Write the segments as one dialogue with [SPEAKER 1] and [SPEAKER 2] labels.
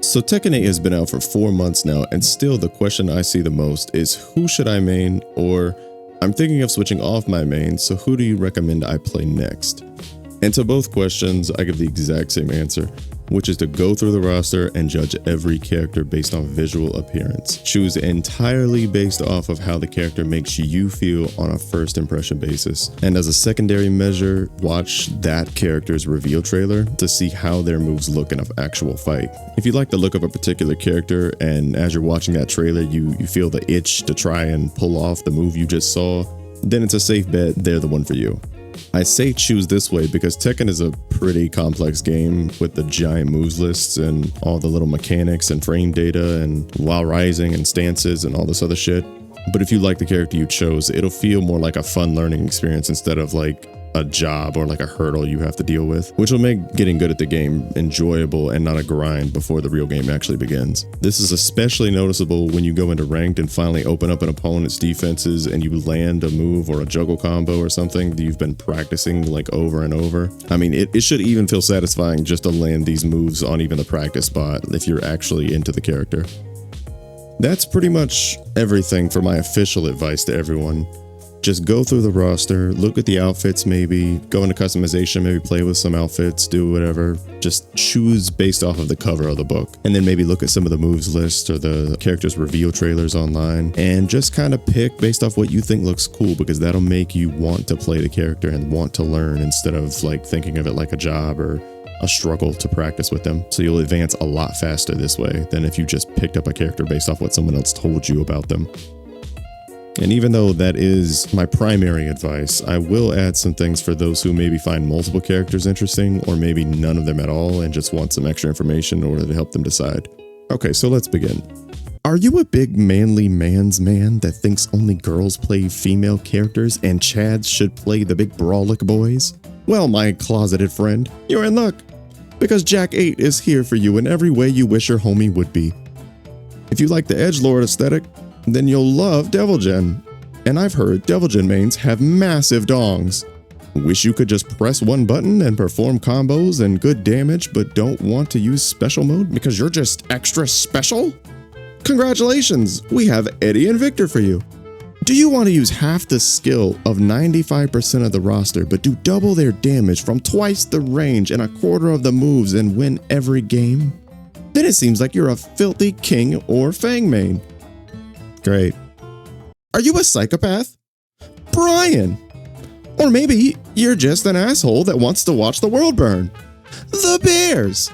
[SPEAKER 1] So Tekken 8 has been out for 4 months now, and still the question I see the most is who should I main, or I'm thinking of switching off my main, so who do you recommend I play next? And to both questions, I give the exact same answer, which is to go through the roster and judge every character based on visual appearance. Choose entirely based off of how the character makes you feel on a first impression basis. And as a secondary measure, watch that character's reveal trailer to see how their moves look in an actual fight. If you like the look of a particular character and as you're watching that trailer, you feel the itch to try and pull off the move you just saw, then it's a safe bet they're the one for you. I say choose this way because Tekken is a pretty complex game with the giant moves lists and all the little mechanics and frame data and while rising and stances and all this other shit. But if you like the character you chose, it'll feel more like a fun learning experience instead of like a job or like a hurdle you have to deal with, which will make getting good at the game enjoyable and not a grind before the real game actually begins. This is especially noticeable when you go into ranked and finally open up an opponent's defenses and you land a move or a juggle combo or something that you've been practicing like over and over. I mean, it should even feel satisfying just to land these moves on even the practice spot if you're actually into the character. That's pretty much everything for my official advice to everyone. Just go through the roster, look at the outfits maybe, go into customization, maybe play with some outfits, do whatever. Just choose based off of the cover of the book. And then maybe look at some of the moves list or the characters' reveal trailers online. And just kind of pick based off what you think looks cool, because that'll make you want to play the character and want to learn instead of like thinking of it like a job or a struggle to practice with them. So you'll advance a lot faster this way than if you just picked up a character based off what someone else told you about them. And even though that is my primary advice, I will add some things for those who maybe find multiple characters interesting or maybe none of them at all and just want some extra information in order to help them decide. Okay, so let's begin. Are you a big manly man's man that thinks only girls play female characters and chads should play the big brawlic boys? Well, my closeted friend, you're in luck, because Jack 8 is here for you in every way you wish your homie would be. If you like the edgelord aesthetic, then you'll love Devilgen. And I've heard Devilgen mains have massive dongs. Wish you could just press one button and perform combos and good damage, but don't want to use special mode because you're just extra special? Congratulations, we have Eddie and Victor for you. Do you want to use half the skill of 95% of the roster, but do double their damage from twice the range and a quarter of the moves and win every game? Then it seems like you're a filthy King or Fang main. Great. Are you a psychopath? Brian! Or maybe you're just an asshole that wants to watch the world burn. The Bears!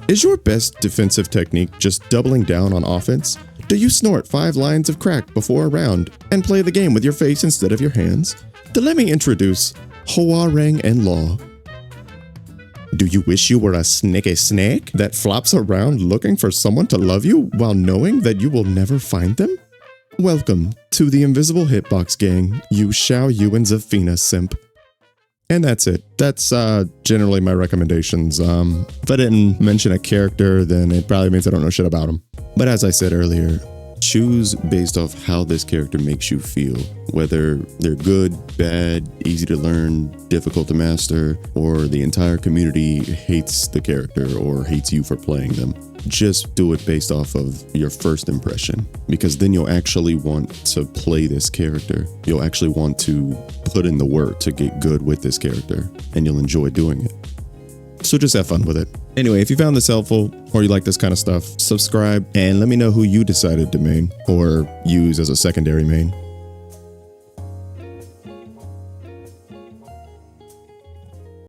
[SPEAKER 1] Is your best defensive technique just doubling down on offense? Do you snort 5 lines of crack before a round and play the game with your face instead of your hands? Then let me introduce Hoarang and Law. Do you wish you were a sneaky snake that flops around looking for someone to love you while knowing that you will never find them? Welcome to the Invisible Hitbox Gang, you Xiao Yu and Zafina simp. And that's it. That's generally my recommendations. If I didn't mention a character, then it probably means I don't know shit about him. But as I said earlier, choose based off how this character makes you feel. Whether they're good, bad, easy to learn, difficult to master, or the entire community hates the character or hates you for playing them. Just do it based off of your first impression, because then you'll actually want to play this character. You'll actually want to put in the work to get good with this character, and you'll enjoy doing it. So just have fun with it. Anyway, if you found this helpful or you like this kind of stuff, subscribe and let me know who you decided to main or use as a secondary main.